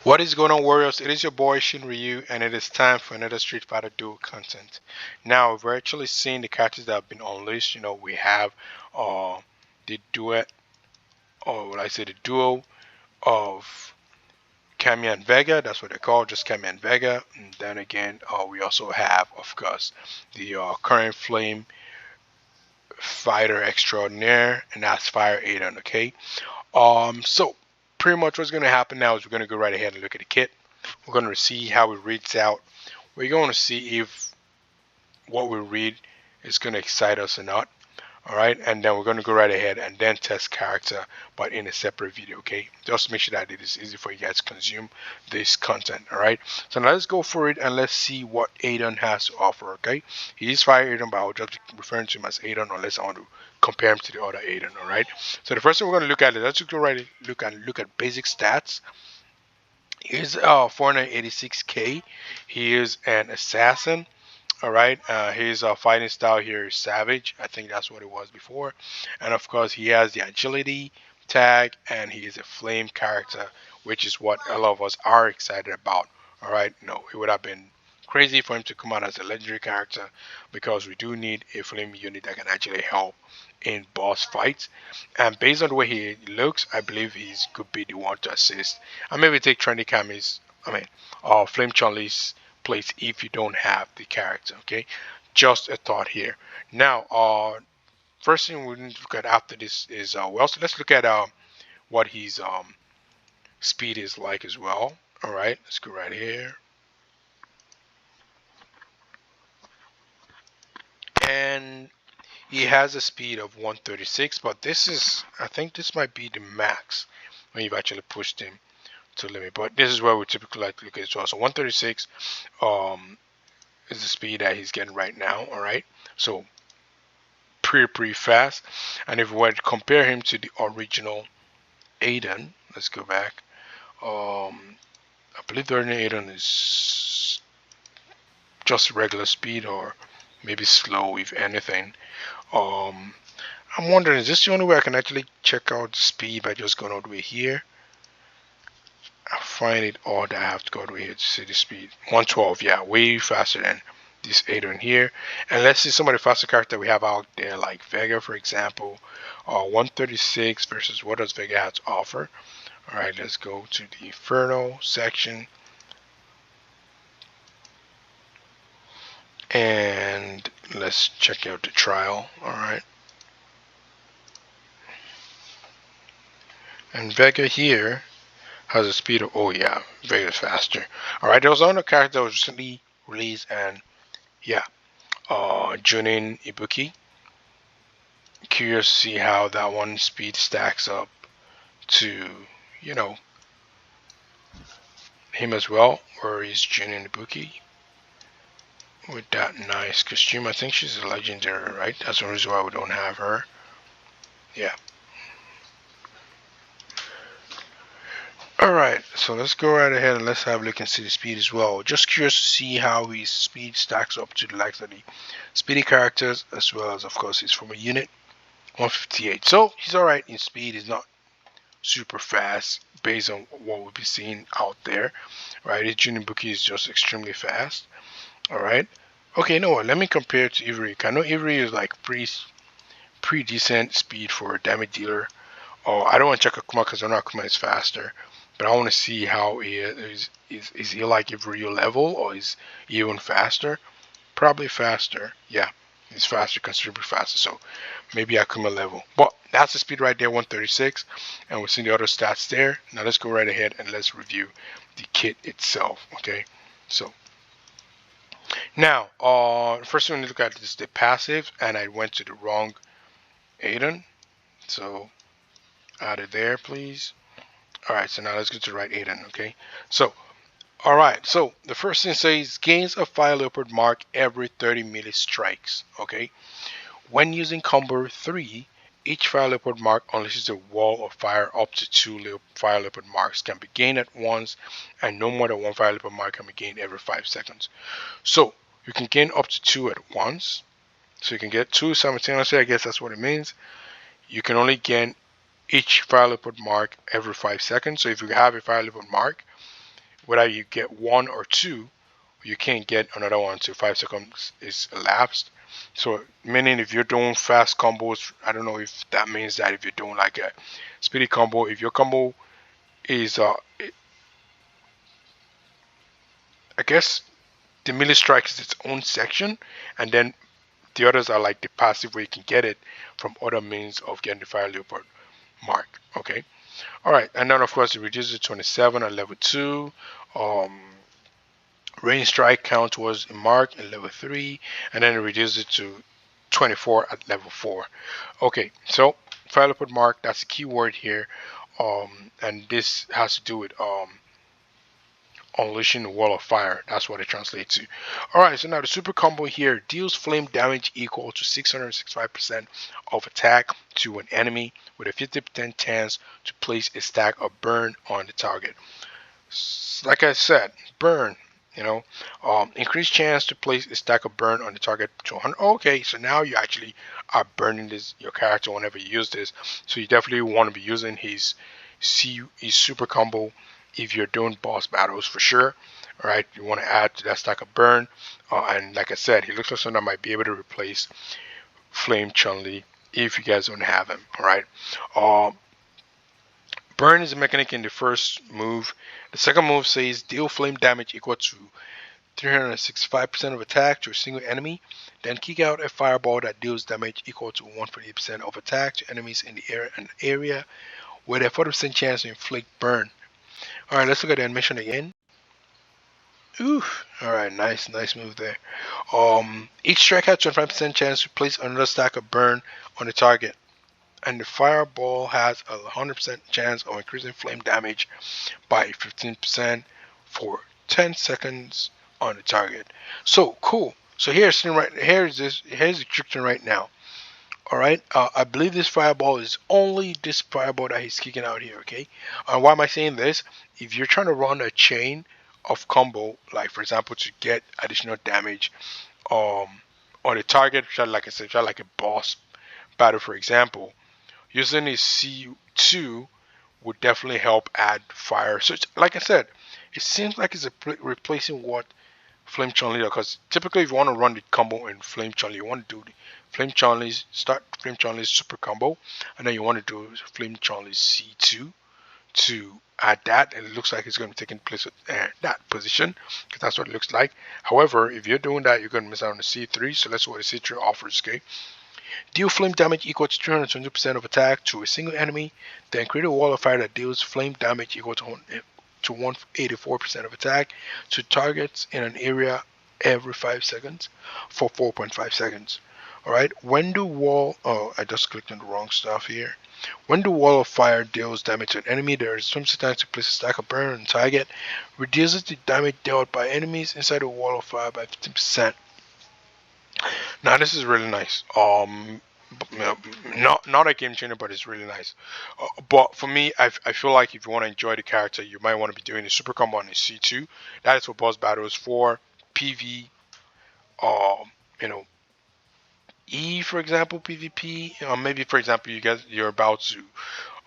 What is going on, Warriors? It is your boy Shin Ryu, and it is time for another Street Fighter Duel content. Now, we're actually seeing the characters that have been unleashed. We have the duet, or what I say, the duo of Cammy and Vega. That's what they call just Cammy and Vega. And then again, we also have, of course, the current Flame Fighter Extraordinaire, and that's Fire Adon. Okay. So pretty much what's going to happen now is we're going to go right ahead and look at the kit. We're going to see how it reads out. We're going to see if what we read is going to excite us or not. All right, and then we're going to go right ahead and then test character, but in a separate video. Okay, just to make sure that it is easy for you guys to consume this content. All right, so now let's go for it and let's see what Adon has to offer. Okay, he is Fire Adon, but I'll just be referring to him as Adon unless I want to compare him to the other Adon. All right, so the first thing we're going to look at is let's go right look at basic stats. He's 486k. He is an assassin. All right. His fighting style here is savage. I think that's what it was before. And of course, he has the agility tag, and he is a flame character, which is what a lot of us are excited about. All right. No, it would have been crazy for him to come out as a legendary character because we do need a flame unit that can actually help in boss fights. And based on the way he looks, I believe he's could be the one to assist. And maybe take Trendy Kami's, Flame Chun-Li's place if you don't have the character. Okay, just a thought here. Now, first thing we need to look at after this is let's look at what his speed is like as well. All right, let's go right here. And he has a speed of 136, but this is, I think this might be the max when you've actually pushed him to limit. But this is where we typically like to look at it as well. So 136 is the speed that he's getting right now. All right, so pretty fast. And if we were to compare him to the original Adon, let's go back. I believe the original Adon is just regular speed or maybe slow, if anything. Um, I'm wondering, is this the only way I can actually check out the speed by just going all the way here? I find it odd that I have to go all the way here to see the speed. 112, yeah, way faster than this Adon here. And let's see some of the faster characters we have out there, like Vega, for example. 136 versus what does Vega have to offer? All right, let's go to the Inferno section. And let's check out the trial. All right. And Vega here has a speed of, oh yeah, Vega's faster. All right, there was another character that was recently released, and yeah, Junin Ibuki. Curious to see how that one speed stacks up to, you know, him as well, or is Junin Ibuki with that nice costume. I think she's a legendary, right? That's the reason why we don't have her. Yeah. Alright, so let's go right ahead and let's have a look and see the speed as well. Just curious to see how his speed stacks up to the likes of the speedy characters, as well as, of course, he's from a unit 158. So he's alright in speed. He's not super fast based on what we'll be seeing out there. Right, his Junior Bookie is just extremely fast. Alright. Okay, no, let me compare it to Ivory. I know Ivory is like pretty decent speed for a damage dealer. Oh, I don't want to check Akuma because I know Akuma is faster. But I want to see how he is. Is he like Ivrio level or is he even faster? Probably faster. Yeah, he's faster, considerably faster. So maybe Akuma level. But that's the speed right there, 136. And we're seeing the other stats there. Now let's go right ahead and let's review the kit itself. Okay, so now first thing we look at is the passive, and I went to the wrong Adon. So add it there, please. Alright, so now let's get to the right Adon, okay? So, alright, so the first thing says gains a fire leopard mark every 30 melee strikes, okay? When using combo 3, each fire leopard mark unleashes a wall of fire up to 2 fire leopard marks can be gained at once, and no more than 1 fire leopard mark can be gained every 5 seconds. So, you can gain up to 2 at once. So you can get 2 simultaneously, I guess that's what it means. You can only gain each fire leopard mark every 5 seconds. So if you have a fire leopard mark, whether you get one or two, you can't get another one until 5 seconds is elapsed. So meaning if you're doing fast combos, I don't know if that means that if you're doing like a speedy combo, if your combo is I guess the melee strike is its own section, and then the others are like the passive where you can get it from other means of getting the fire leopard mark. Okay. All right, and then of course it reduces to 27 at level 2. Um, Range strike count was a mark in level 3, and then it reduces it to 24 at level 4. Okay, so fire leopard mark, that's the key word here. And this has to do with unleashing the wall of fire. That's what it translates to. All right, so now the super combo here deals flame damage equal to 665% of attack to an enemy with a 50% chance to place a stack of burn on the target. Like I said, burn. You know, increased chance to place a stack of burn on the target to 100. Okay, so now you actually are burning this your character whenever you use this. So you definitely want to be using his super combo if you're doing boss battles for sure. All right, you want to add to that stack of burn, and like I said, he looks like someone that might be able to replace Flame Chun-Li if you guys don't have him. All right. Burn is a mechanic in the first move. The second move says deal flame damage equal to 365% of attack to a single enemy. Then kick out a fireball that deals damage equal to 148% of attack to enemies in the area with a 40% chance to inflict burn. Alright, let's look at the animation again. Oof. Alright, nice move there. Each strike has 25% chance to place another stack of burn on the target. And the fireball has a 100% chance of increasing flame damage by 15% for 10 seconds on the target. So cool. So here's the trick right now. All right, I believe this fireball is only this fireball that he's kicking out here. Okay, why am I saying this? If you're trying to run a chain of combo, like for example, to get additional damage, on the target, like I said, like a boss battle, for example, using a C2 would definitely help add fire. So, like I said, it seems like it's replacing what Flame Chun-Li does. Because typically, if you want to run the combo in Flame Chun-Li, you want to do the Flame Chun-Li's super combo, and then you want to do Flame Chun-Li's C2 to add that, and it looks like it's going to be taking place at that position because that's what it looks like. However, if you're doing that, you're going to miss out on the C3. So let's see what the C3 offers. Okay. Deal flame damage equal to 320% of attack to a single enemy. Then create a wall of fire that deals flame damage equal to 184% of attack to targets in an area every 5 seconds for 4.5 seconds. Alright, when the wall, oh, I just clicked on the wrong stuff here. When the wall of fire deals damage to an enemy, there is some time to place a stack of burn on the target, reduces the damage dealt by enemies inside the wall of fire by 15%. Now this is really nice. Not a game changer, but it's really nice. But for me, I feel like if you want to enjoy the character, you might want to be doing a super combo on a C2. That is for boss battles. For PV, you know, for example, PvP. Maybe for example, you're about to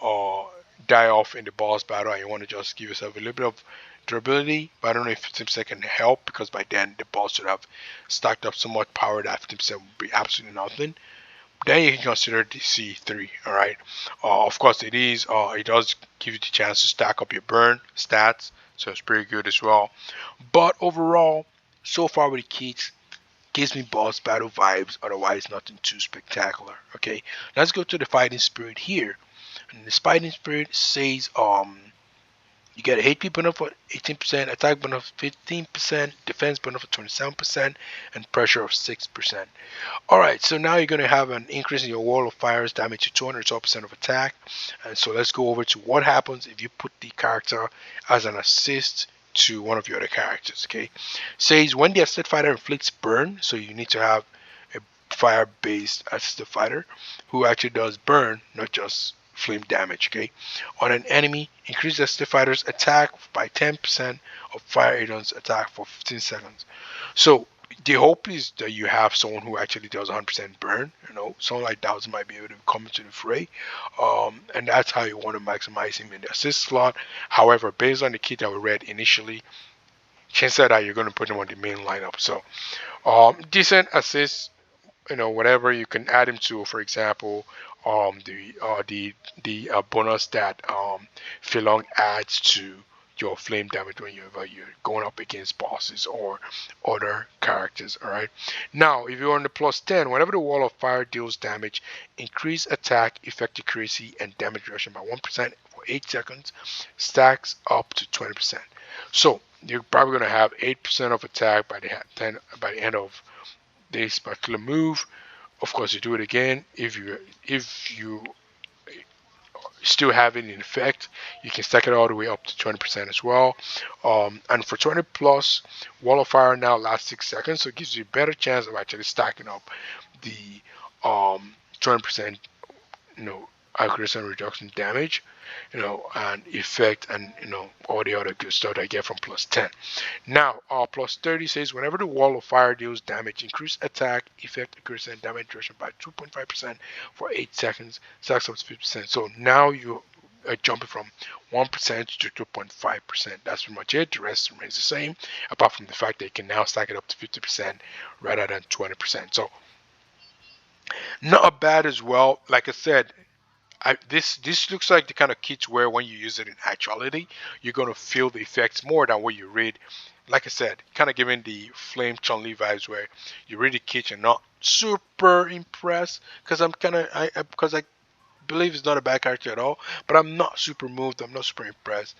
uh die off in the boss battle, and you want to just give yourself a little bit of durability. But I don't know if 15% can help because by then the boss should have stacked up so much power that 15% would be absolutely nothing. Then you can consider the C3. All right. Of course, it does give you the chance to stack up your burn stats, so it's pretty good as well. But overall, so far with the kits, gives me boss battle vibes. Otherwise, nothing too spectacular. Okay. Let's go to the fighting spirit here. And the fighting spirit says you get HP bonus for 18%, attack bonus for 15%, defense bonus for 27%, and pressure of 6%. Alright, so now you're going to have an increase in your wall of fire's damage to 212% of attack. And so let's go over to what happens if you put the character as an assist to one of your other characters. Okay, says when the assisted fighter inflicts burn, so you need to have a fire-based assisted fighter who actually does burn, not just flame damage. Okay, on an enemy, increase the assisted fighter's attack by 10% of fire Adon's attack for 15 seconds. So The hope is that you have someone who actually does 100% burn. Someone like Dowds might be able to come into the fray, and that's how you want to maximize him in the assist slot. However, based on the kit that we read initially, chances are that you're going to put him on the main lineup. So, decent assists, whatever you can add him to. For example, the bonus that Philong adds to your flame damage when you're going up against bosses or other characters. All right. Now, if you're on the plus 10, whenever the wall of fire deals damage, increase attack, effect accuracy, and damage reduction by 1% for 8 seconds, stacks up to 20%. So you're probably going to have 8% of attack by the end of this particular move. Of course, you do it again. If you still have it in effect, you can stack it all the way up to 20% as well. And for 20 plus, Wall of Fire now lasts 6 seconds, so it gives you a better chance of actually stacking up the 20% accuracy and reduction damage, and effect, and all the other good stuff that I get from plus 10. Now, plus 30 says whenever the wall of fire deals damage, increase attack, effect, accuracy, and damage duration by 2.5% for 8 seconds, stacks up to 50%. So now you are jumping from 1% to 2.5%. That's pretty much it. The rest remains the same, apart from the fact that you can now stack it up to 50% rather than 20%. So not bad as well. Like I said, this looks like the kind of kit where when you use it in actuality, you're gonna feel the effects more than what you read. Like I said, kind of giving the Flame Chun Li vibes where you read the kit, you're not super impressed because because I believe it's not a bad character at all, but I'm not super moved. I'm not super impressed.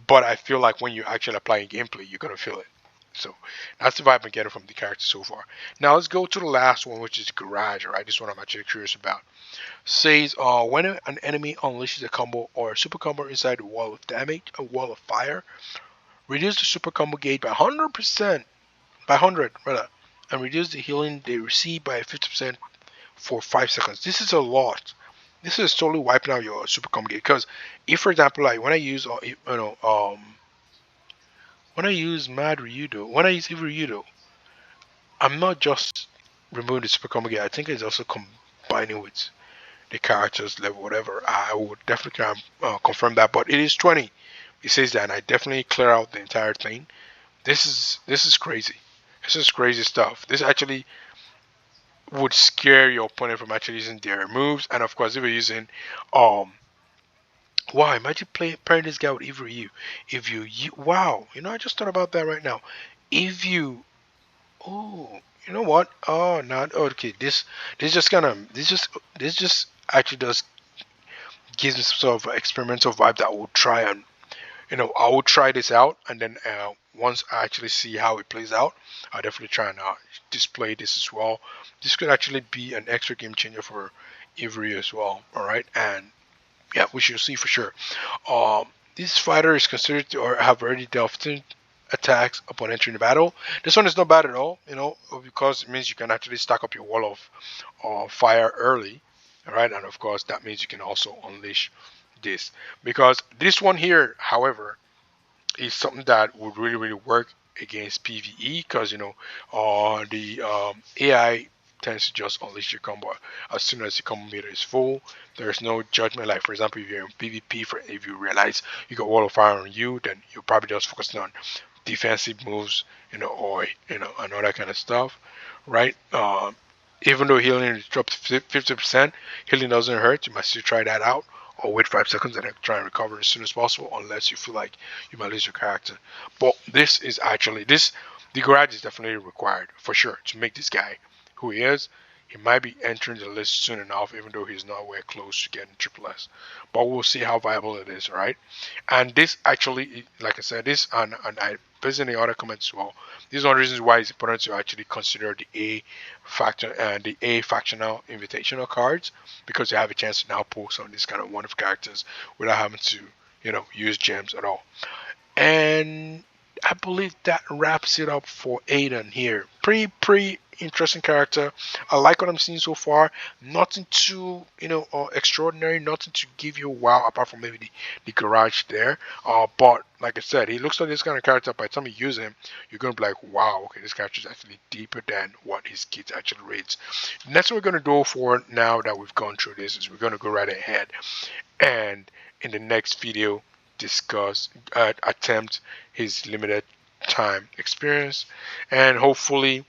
But I feel like when you actually apply in gameplay, you're gonna feel it. So that's the vibe I'm getting from the character so far. Now let's go to the last one, which is Garage. All right, this one I'm actually curious about. Says when an enemy unleashes a combo or a super combo inside a wall of damage, a wall of fire, reduce the super combo gauge by 100%, by 100 rather, and reduce the healing they receive by 50% for 5 seconds. This is a lot. This is totally wiping out your super combo gauge. Because if, for example, like when I use, when I use Mad Ryudo, when I use Evil Ryudo, I'm not just removing the super combo gauge. I think it's also combining with the character's level, whatever. I would definitely confirm that, but it is 20. It says that, and I definitely clear out the entire thing. This is crazy. This is crazy stuff. This actually would scare your opponent from actually using their moves, and of course, if you're using, um, wow, imagine pairing this guy with Evil you. If wow, I just thought about that right now. If you, oh, you know what? Oh, not okay. This just kind of, this just actually does gives me some sort of experimental vibe that I will try, and I will try this out, and then once I actually see how it plays out, I'll definitely try and display this as well. This could actually be an extra game changer for Ivory as well. All right, and yeah, we shall see for sure. This fighter is considered to or have already dealt 15 attacks upon entering the battle. This one is not bad at all, because it means you can actually stack up your wall of fire early. All right, and of course that means you can also unleash this, because this one here, however, is something that would really really work against PVE, because the AI tends to just unleash your combo as soon as the combo meter is full. There's no judgment. Like for example, if you're in PvP, if you realize you got wall of fire on you, then you're probably just focusing on defensive moves, or and all that kind of stuff, right? Even though healing is dropped 50%, healing doesn't hurt. You must still try that out, or wait 5 seconds and then try and recover as soon as possible, unless you feel like you might lose your character. But this is actually this. The garage is definitely required for sure to make this guy who he is. He might be entering the list soon enough, even though he's nowhere close to getting triple S. But we'll see how viable it is, right? And this actually, like I said, this and I based on the other comments as well. These are one of the reasons why it's important to actually consider the A factional invitational cards, because you have a chance to now pull some of these kind of wonderful characters without having to use gems at all. And I believe that wraps it up for Adon here. Pretty interesting character. I like what I'm seeing so far. Nothing too extraordinary. Nothing to give you wow apart from maybe the garage there. But like I said, he looks like this kind of character. By the time you use him, you're gonna be like, wow, okay, this character is actually deeper than what his kit actually reads. Next, what we're gonna do for now that we've gone through this is we're gonna go right ahead and in the next video discuss attempt his limited time experience, and hopefully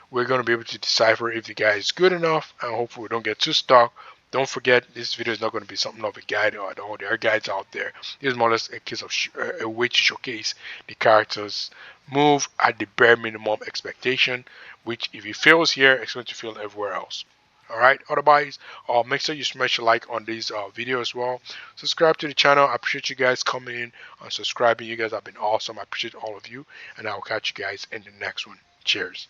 we're going to be able to decipher if the guy is good enough, and hopefully we don't get too stuck. Don't forget, this video is not going to be something of a guide or at all. There are guides out there. This is more or less a case of a way to showcase the character's move at the bare minimum expectation, which if it fails here, it's going to fail everywhere else. Alright, otherwise, make sure you smash a like on this video as well. Subscribe to the channel. I appreciate you guys coming in and subscribing. You guys have been awesome. I appreciate all of you, and I will catch you guys in the next one. Cheers.